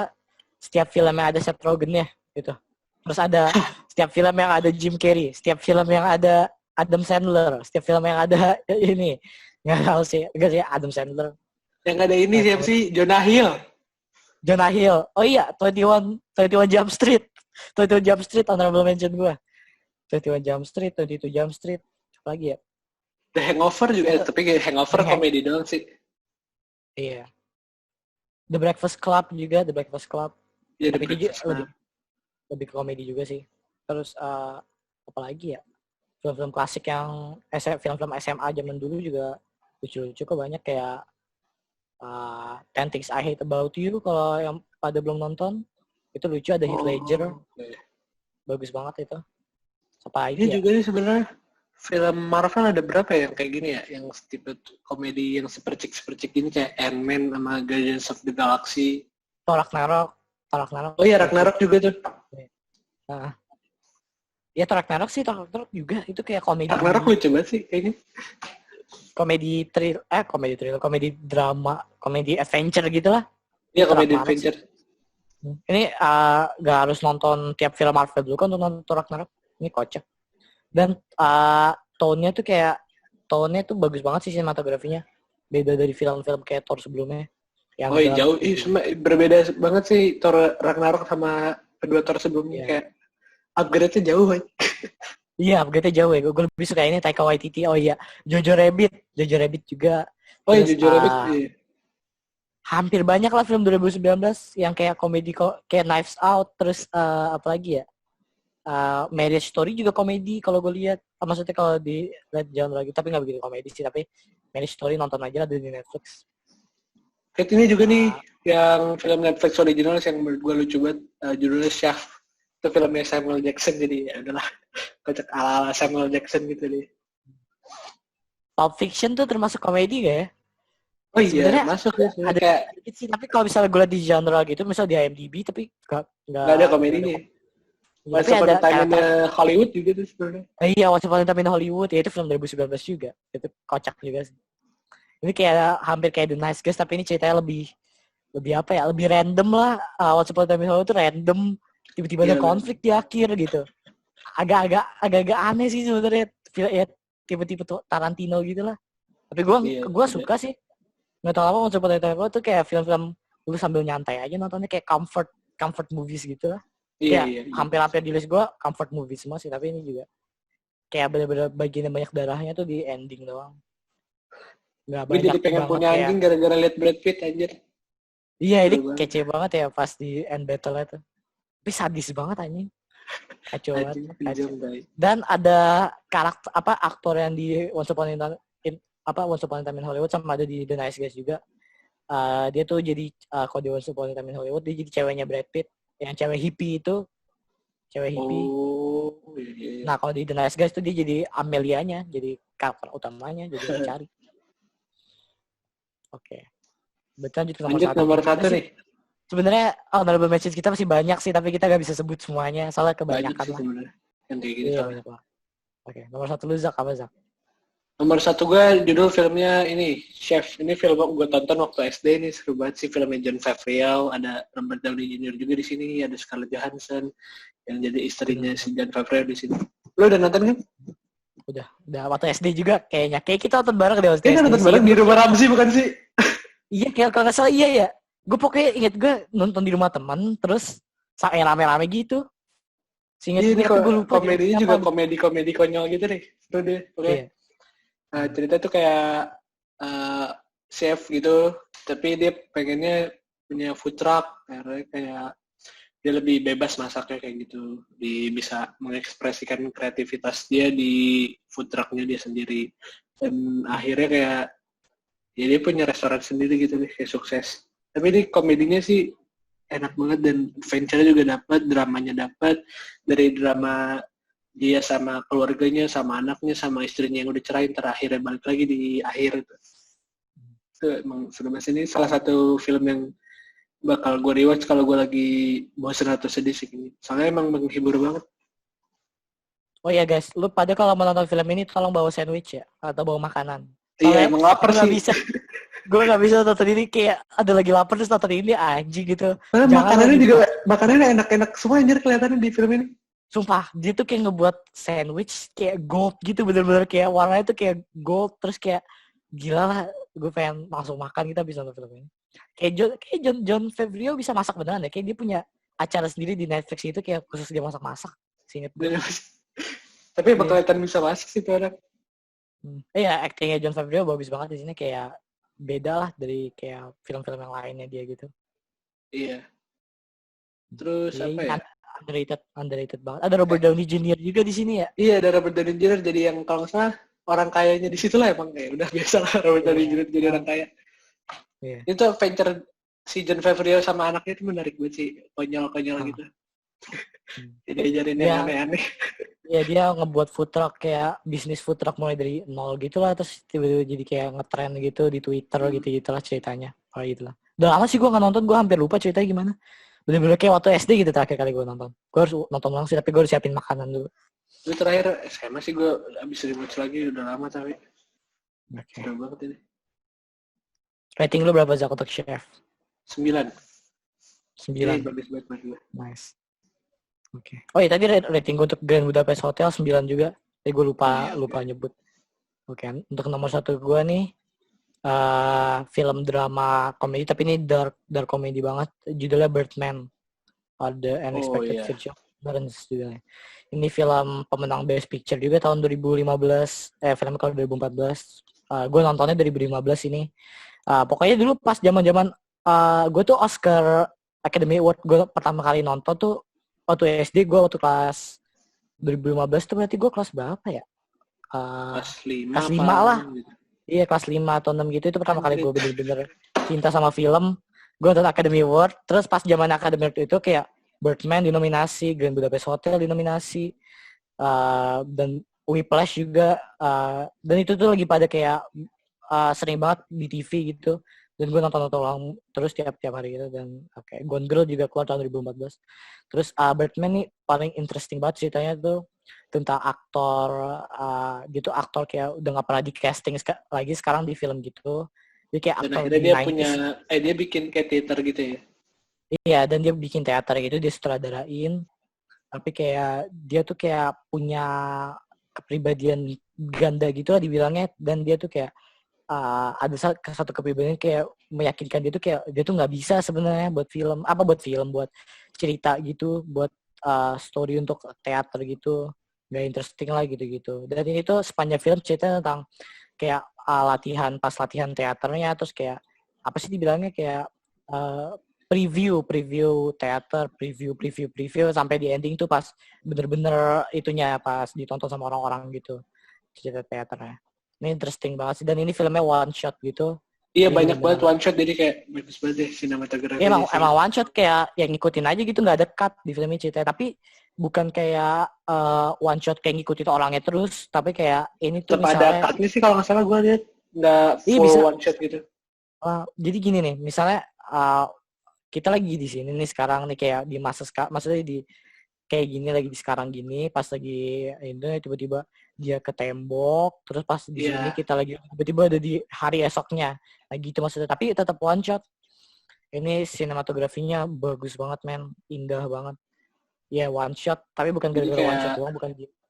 setiap film yang ada Seth Rogen ya gitu. Terus ada setiap film yang ada Jim Carrey, setiap film yang ada Adam Sandler, setiap film yang ada ini. Nggak tahu sih, enggak sih Adam Sandler. Yang ada ini siapa sih? Jonah Hill. Oh iya, 21 Jump Street. 21 Jump Street honorable mention gue. 21 Jump Street, 22 Jump Street. Apa lagi ya? The Hangover juga, tapi kayak Hangover komedi doang sih. Iya. The Breakfast Club juga, The Breakfast Club. Iya, tapi dia lebih komedi juga sih. Terus apa lagi ya? Film-film klasik yang film-film SMA zaman dulu juga lucu-lucu kok, banyak kayak 10 Things I Hate About You, kalau yang pada belum nonton itu lucu, ada Heath Ledger. Bagus banget itu. Apa lagi ini ya? Juga nih sebenarnya film Marvel ada berapa yang kayak gini ya, yang tipe komedi yang sepercik gini kayak Ant-Man sama Guardians of the Galaxy. Ragnarok. Oh iya, Ragnarok juga tuh. Ya Ragnarok juga itu kayak komedi. Ragnarok lucu banget sih kayaknya. komedi drama, komedi adventure gitu lah. Iya, komedi Ragnarok adventure. Ini gak harus nonton tiap film Marvel dulu kan untuk nonton Ragnarok. Ini kocak. Dan tone-nya tuh bagus banget sih sinematografinya. Beda dari film-film kayak Thor sebelumnya. Yang Oh iya, jauh. Berbeda banget sih Thor Ragnarok sama kedua Thor sebelumnya. Kayak upgrade-nya jauh. Iya, upgrade-nya jauh ya. Gue lebih suka ini Taika Waititi. Oh iya, Jojo Rabbit juga. Oh iya, Terus, Jojo Rabbit. Iya. Hampir banyak lah film 2019 yang kayak komedi kayak Knives Out, terus apa lagi ya? Marriage Story juga komedi kalau gue lihat. Maksudnya kalau di lihat genre lagi, tapi nggak begitu komedi sih. Tapi Marriage Story nonton aja lah di Netflix. Kayak ini juga nih yang film Netflix original yang menurut gue lucu banget, judulnya Shaft. Itu filmnya Samuel Jackson, jadi ya udahlah kocak ala Samuel Jackson gitu deh. Pulp Fiction tuh termasuk komedi gak ya? Oh iya, sebenarnya masuk ya. Ada Kayak sedikit sih, tapi kalau misalnya gue lihat di genre gitu, misalnya di IMDb, tapi nggak ada komedinya. Tapi Once Upon ada a Time in Hollywood juga tuh sebenarnya. Iya, Once Upon a Time in Hollywood, ya itu film 2019 juga. Itu kocak juga sih. Ini kayak hampir kayak The Nice Guys, tapi ini ceritanya lebih apa ya? Lebih random lah. Once Upon a Time in Hollywood tuh random, tiba-tiba ada konflik di akhir gitu. Agak-agak aneh sih sebenarnya. Ya, tipe-tipe Tarantino gitu lah. Tapi gue suka sih. Nggak tahu apa Once Upon a Time in Hollywood tuh kayak film-film lu sambil nyantai aja nontonnya, kayak comfort movies gitu lah. Iya. Hampir-hampir di list gue comfort movie semua sih, tapi ini juga kayak bener-bener bagian banyak darahnya tuh di ending doang. Nggak banyak. Gue jadi pengen punya anjing gara-gara liat Brad Pitt anjir. Iya, ini kece banget ya pas di end battle itu. Tapi sadis banget anjing. Kacau banget. Dan ada karakter aktor yang di Once Upon a Time in Hollywood sama ada di The Nice Guys juga. Dia tuh jadi kalau di Once Upon a Time in Hollywood dia jadi ceweknya Brad Pitt. Yang cewek hippie itu, Oh, iya. Nah, kalau di The Nice Guys tuh dia jadi Amelianya, jadi karakter utamanya, jadi mencari. Oke. Berarti lanjut nomor satu nih. Sebenarnya honorable mentions kita masih banyak sih, tapi kita nggak bisa sebut semuanya, soalnya kebanyakan lah. Iya, Oke, nomor 1 lu Zak, apa Zak? Nomor 1 gue judul filmnya ini Chef. Ini film gue tonton waktu SD nih, seru banget sih, filmnya Jon Favreau. Ada Robert Downey Jr. juga di sini, ada Scarlett Johansson yang jadi istrinya si Jon Favreau di sini. Lo udah nonton kan? Udah waktu SD juga kayaknya. Kayak kita nonton bareng deh waktu SD. Kita nonton bareng di rumah Ramzi bukan sih? Iya, kayak kalau nggak salah iya ya. Gue pokoknya inget gue nonton di rumah teman, terus rame-rame gitu. Iya, ini gue lupa. Komedinya juga komedi konyol gitu deh. Seru deh. Oke. Cerita tuh kayak chef gitu, tapi dia pengennya punya food truck karena kayak dia lebih bebas masaknya kayak gitu, bisa mengekspresikan kreativitas dia di food trucknya dia sendiri, dan akhirnya kayak ya dia punya restoran sendiri gitu deh, kayak sukses. Tapi ini komedinya sih enak banget dan adventure-nya juga dapat, dramanya dapat, dari drama dia sama keluarganya, sama anaknya, sama istrinya yang udah cerai, terakhirnya balik lagi di akhir itu. Itu emang seru banget. Ini salah satu film yang bakal gue rewatch kalau gue lagi bosan atau sedih sih ini. Soalnya emang menghibur banget. Oh ya guys, lu pada kalau mau nonton film ini tolong bawa sandwich ya, atau bawa makanan. Iya, emang lapar sih. Gue gak bisa nonton ini, kayak ada lagi lapar terus nonton ini anjing gitu. Makanannya enak-enak semua anjir kelihatannya di film ini. Sumpah, dia tuh kayak ngebuat sandwich kayak gold gitu, bener-bener kayak warnanya tuh kayak gold, terus kayak gila lah, gue pengen langsung makan, kita bisa nonton film ini. Kayak Jon Favreau bisa masak beneran ya, kayak dia punya acara sendiri di Netflix itu kayak khusus dia masak-masak, seinget gue. Tapi emang kelihatan bisa masak sih tuh orang. Iya, actingnya Jon Favreau bagus banget di sini, kayak beda lah dari kayak film-film yang lainnya dia gitu. Iya. Terus apa ya? Underrated banget. Ada Robert Downey Jr. juga di sini ya? Iya, ada Robert Downey Jr. jadi yang kalau nggak salah orang kayanya di situ lah emang kayak udah biasa lah Robert Downey Jr. jadi orang kaya. Iya. Itu venture si Jon Favreau sama anaknya itu menarik banget sih, konyol-konyol gitu. Jadi ajarin yang aneh-aneh. Iya, dia ngebuat food truck, kayak bisnis food truck mulai dari nol gitu lah, terus tiba-tiba jadi kayak ngetrend gitu di Twitter gitu lah ceritanya. Oh gitu lah. Udah lama sih gue nggak nonton, gue hampir lupa ceritanya gimana. Bener-bener kayak waktu SD gitu terakhir kali gue nonton. Gue harus nonton langsung, tapi gue harus siapin makanan dulu. Itu terakhir SMA sih gue abis rewatch lagi, udah lama tapi. Oke. Seru banget ini. Rating lu berapa Zak untuk Chef? 9. 9. Ini bagus banget mas gue. Nice. Oke. Oh iya tadi rating gue untuk Grand Budapest Hotel 9 juga. Gue lupa nyebut. Oke. Untuk nomor 1 gue nih film drama komedi tapi ini dark komedi banget. Judulnya Birdman. Ada Unexpected Virtue of Ignorance judulnya. Ini film pemenang Best Picture juga tahun 2015. Film kalau 2014. Gue nontonnya 2015 ini. Pokoknya dulu pas zaman-zaman gue tuh Oscar Academy Award gue pertama kali nonton tuh waktu SD. Gue waktu kelas 2015 tuh berarti gue kelas berapa ya? Kelas 5 lah. Gitu. Iya kelas 5 atau 6 gitu. Itu pertama kali gue bener-bener cinta sama film. Gue nonton Academy Award. Terus pas zaman Academy Award itu kayak Birdman dinominasi, Grand Budapest Hotel dinominasi, dan Whiplash juga. Dan itu tuh lagi pada kayak sering banget di TV gitu. Dan gue nonton ulang terus tiap hari gitu. Dan Gone Girl juga keluar tahun 2014. Terus Birdman nih paling interesting banget ceritanya tuh tentang aktor gitu, aktor kayak udah gak pernah di casting lagi sekarang di film gitu. Dia kayak dan aktor akhirnya di dia 90s. punya dia bikin kayak teater gitu ya. Iya, dan dia bikin teater gitu, dia sutradarain. Tapi kayak dia tuh kayak punya kepribadian ganda gitu lah dibilangnya. Dan dia tuh kayak ada satu kepribadian kayak meyakinkan dia tuh kayak dia tuh nggak bisa sebenarnya buat buat cerita gitu, buat story untuk teater gitu, nggak interesting lah gitu. Dan ini tuh sepanjang film cerita tentang kayak latihan teaternya, terus kayak apa sih dibilangnya kayak preview teater, preview sampai di ending tuh pas bener-bener itunya pas ditonton sama orang-orang gitu cerita teaternya. Ini interesting banget sih, dan ini filmnya one shot gitu. Iya ini banyak bener-bener banget one shot, jadi kayak bagus banget deh sinematografi. Emang one shot kayak yang ngikutin aja gitu, nggak ada cut di film ini ceritanya. Tapi bukan kayak one shot kayak ngikutin orangnya terus, tapi kayak ini tuh tetap misalnya ada cutnya sih kalau nggak salah gue lihat, nggak full bisa, one shot gitu. Jadi gini nih, misalnya kita lagi di sini nih sekarang nih kayak di maksudnya di kayak gini lagi di sekarang gini, pas lagi ini tiba-tiba dia ke tembok, terus pas di sini kita lagi tiba-tiba ada di hari esoknya, lagi itu maksudnya. Tapi tetap one shot. Ini sinematografinya bagus banget men, indah banget. Ya one shot, tapi bukan gara-gara one shot doang,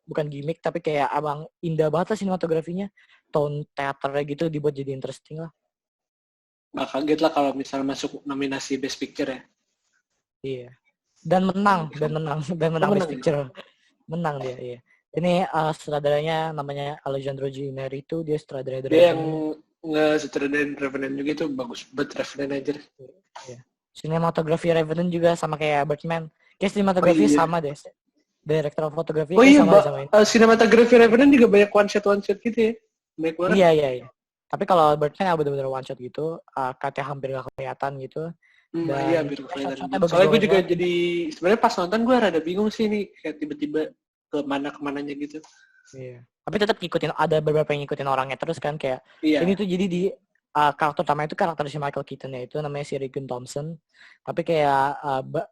bukan gimmick, tapi kayak abang indah banget lah sinematografinya, tone teaternya gitu dibuat jadi interesting lah. Nggak kaget lah kalau misalnya masuk nominasi Best Picture ya. Iya. Dan menang Best Picture. Menang dia, iya. Ini sutradaranya namanya Alejandro Ginaritu, dia sutradara dari dia yang nge-sutradarain Revenant juga, itu bagus banget Revenant aja. Iya. Sinematografi Revenant juga sama kayak Birdman. Kayak sinematografi sama deh. Director of photography sama ini. Sinematografi Revenant juga banyak one shot gitu ya. Banyak banget. Iya. Tapi kalau Birdman bener-bener one shot gitu, katanya hampir gak kelihatan gitu. Iya, hampir kelihatan. Soalnya gue juga jadi sebenarnya pas nonton gue rada bingung sih nih, kayak tiba-tiba kemananya gitu. Iya. Tapi tetap ngikutin, ada beberapa yang ngikutin orangnya terus kan kayak. Ini tuh jadi di karakter utama itu karakter si Michael Keaton ya, itu namanya si Regan Thompson. Tapi kayak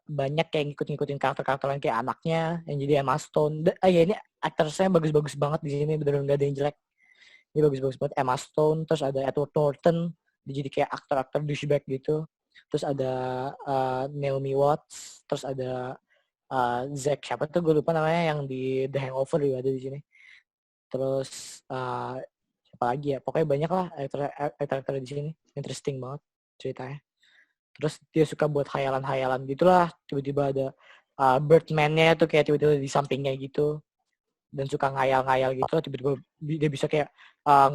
banyak kayak ngikutin karakter lain kayak anaknya yang jadi Emma Stone. Ini aktornya bagus-bagus banget di sini, bener-bener gak ada yang jelek. Ini bagus-bagus banget. Emma Stone, terus ada Edward Norton, dia jadi kayak aktor douchebag gitu. Terus ada Naomi Watts, terus ada Zack siapa tuh gue lupa namanya yang di The Hangover juga ada di sini. Terus siapa lagi ya? Pokoknya banyak lah aktor di sini. Interesting banget ceritanya. Terus dia suka buat khayalan-khayalan gitulah. Tiba-tiba ada Birdman-nya tuh kayak tiba-tiba di sampingnya gitu. Dan suka ngayal-ngayal gitu. Tiba-tiba dia bisa kayak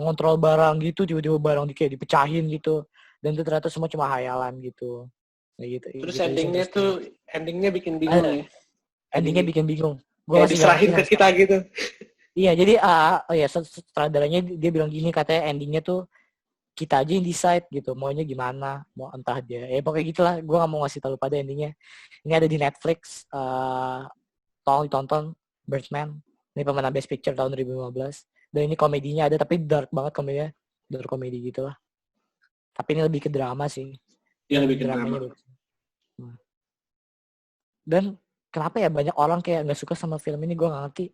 ngontrol barang gitu. Tiba-tiba barang kayak dipecahin gitu. Dan itu ternyata semua cuma khayalan gitu. Gitu. Terus gitu, endingnya bikin bingung ya. Endingnya bikin bingung. Gue diserahin ke kita gitu. Iya, jadi sutradaranya dia bilang gini, katanya endingnya tuh kita aja yang decide gitu, maunya gimana, mau entah dia. Pokoknya gitulah, gue gak mau ngasih tahu pada endingnya. Ini ada di Netflix, tolong ditonton, Birdman. Ini pemenang Best Picture tahun 2015. Dan ini komedinya ada, tapi dark banget komedinya. Dark komedi gitu lah. Tapi ini lebih ke drama sih. Iya, lebih ke drama. Dan kenapa ya banyak orang kayak gak suka sama film ini, gue gak ngerti.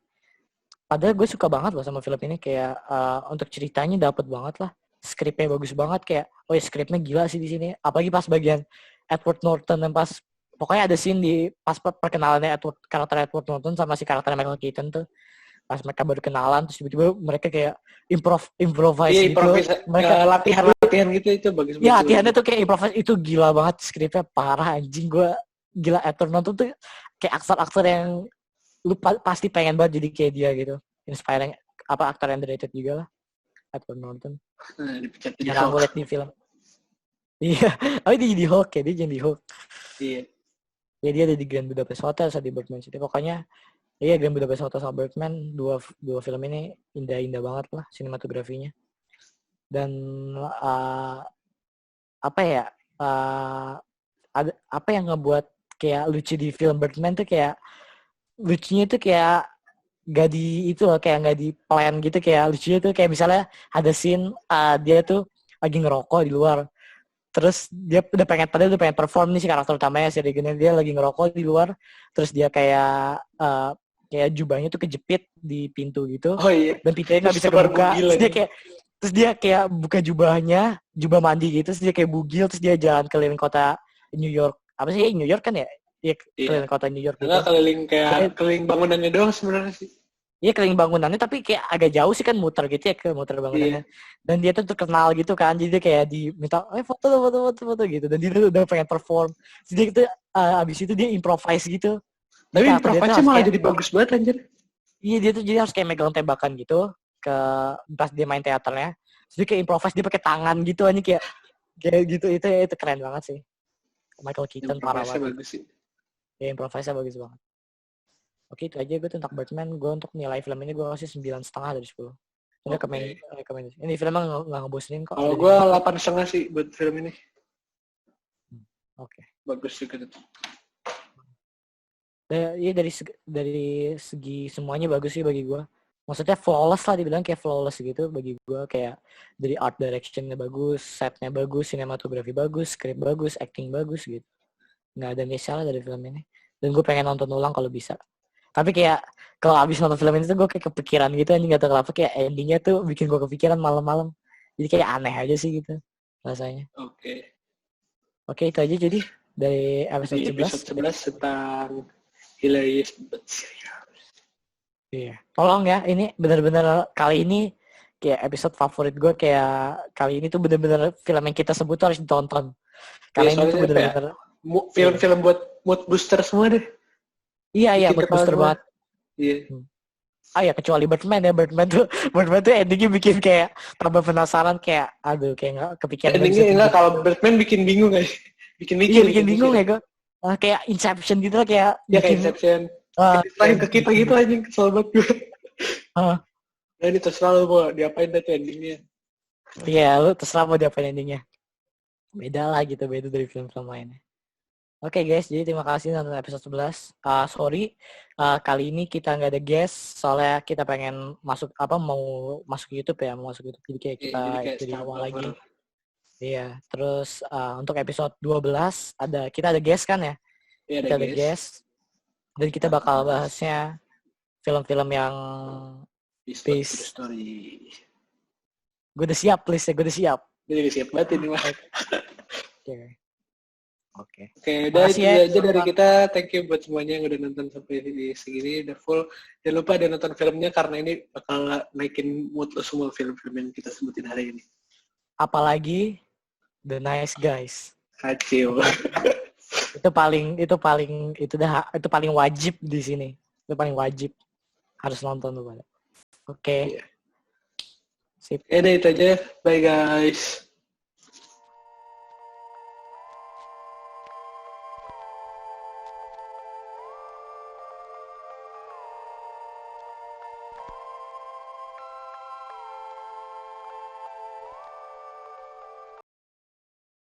Padahal gue suka banget loh sama film ini, kayak untuk ceritanya dapet banget lah, skripnya bagus banget, kayak oh ya skripnya gila sih di sini, apalagi pas bagian Edward Norton dan pas pokoknya ada scene di pas perkenalannya karakter Edward Norton sama si karakter Michael Keaton tuh, pas mereka baru kenalan terus tiba-tiba mereka kayak improvise Iya, gitu, mereka latihan gitu itu bagus banget. ya latihannya tuh kayak improvise, itu gila banget, skripnya parah anjing. Gue gila, Edward Norton tuh kayak aktor-aktor yang lu pasti pengen banget jadi kayak dia gitu, inspiring, apa aktor underrated juga lah Edward Norton. Nah, dipecat jadi Jarang gue liat di film. Iya, oh dia jadi Hulk ya, dia jadi Hulk. Iya. Ya dia ada di Grand Budapest Hotel sama di Birdman City. Pokoknya iya, Grand Budapest Hotel sama Birdman, dua film ini indah-indah banget lah sinematografinya. Dan apa ya, ada apa yang ngebuat kayak lucu di film Birdman tuh, kayak lucunya tuh kayak gak di itu loh, kayak gak di plan gitu, kayak lucunya tuh kayak misalnya ada scene dia tuh lagi ngerokok di luar, terus dia udah pengen perform nih si karakter utamanya si Regan, dia lagi ngerokok di luar, terus dia kayak kayak jubahnya tuh kejepit di pintu gitu, Oh iya. dan pintunya nggak bisa kebuka, terus dia kayak buka jubahnya, jubah mandi gitu, terus dia kayak bugil, terus dia jalan keliling kota New York, apa sih New York kan ya? Iya, keliling kota New York gitu. Enggak keliling bangunannya doang sebenarnya sih. Iya, keliling bangunannya, tapi kayak agak jauh sih kan, muter gitu ya, ke muter bangunannya. Iya. Dan dia tuh terkenal gitu kan, jadi dia kayak diminta, foto gitu, dan dia tuh udah pengen perform. Jadi gitu, abis itu dia improvise gitu. Tapi improvise malah jadi bagus banget anjir. Iya, dia tuh jadi harus kayak megang tembakan gitu, pas dia main teaternya. Jadi kayak improvise, dia pakai tangan gitu aja, kayak gitu, itu keren banget sih. Michael Keaton parah banget. Bagus sih. Ya, improvise-nya bagus banget. Oke, itu aja gue tentang Birdman. Gue untuk nilai film ini gue kasih 9,5 dari 10. Ini rekomendasi. Ini filmnya nggak ngebosenin kok. Kalau gue 8,5 sih buat film ini. Oke. Bagus juga tuh. Iya, dari segi semuanya bagus sih bagi gue. Maksudnya flawless lah, dibilang kayak flawless gitu bagi gue, kayak dari art direction-nya bagus, set-nya bagus, sinematografi bagus, script bagus, acting bagus gitu. Nggak ada misalnya dari film ini. Dan gue pengen nonton ulang kalau bisa. Tapi kayak kalau abis nonton film ini tuh gue kayak kepikiran gitu, anjing gak tau kenapa, kayak endingnya tuh bikin gue kepikiran malam-malam. Jadi kayak aneh aja sih gitu rasanya. Oke, itu aja jadi dari episode 11 tentang Hilarious but Serious. Iya. Tolong ya, ini benar-benar kali ini kayak episode favorit gue, kayak kali ini tuh benar-benar film yang kita sebut tuh harus ditonton. Karena ini tuh benar-benar film-film buat mood booster semua deh. Iya, mood booster banget. Iya. Ya kecuali Birdman ya, Birdman tuh endingnya bikin kayak tambah penasaran, kayak aduh kayak nggak kepikiran. Endingnya enggak, kalau Birdman bikin bingung guys. Bikin bingung ya gue. Kayak Inception gitu lah, kayak kayak Inception. Ke kita gitu aja, kesel banget gue. Nah ini terserah lu mau diapain dah tuh endingnya. Iya, lu terserah mau diapain endingnya. Beda lah gitu, beda dari film-film lainnya. Oke guys, jadi terima kasih nonton episode 11. Sorry, kali ini kita nggak ada guest, soalnya kita pengen mau masuk YouTube ya, mau masuk YouTube. Jadi kayak kita dari awal lagi. Iya, terus untuk episode 12 kita ada guest kan ya? Iya, kita ada guest. Dan kita bakal bahasnya film-film yang based story. Gue udah siap, please ya, gue udah siap. Gue juga siap banget ini mah. Oke. Udah itu aja dari kita. Thank you buat semuanya yang udah nonton sampai di segini, udah full. Jangan lupa ada nonton filmnya karena ini bakal naikin mood lo semua film-film yang kita sebutin hari ini. Apalagi The Nice Guys. Kacau. itu paling wajib di sini. Itu paling wajib. Harus nonton tuh pada. Oke. Sip. Itu aja. Bye guys.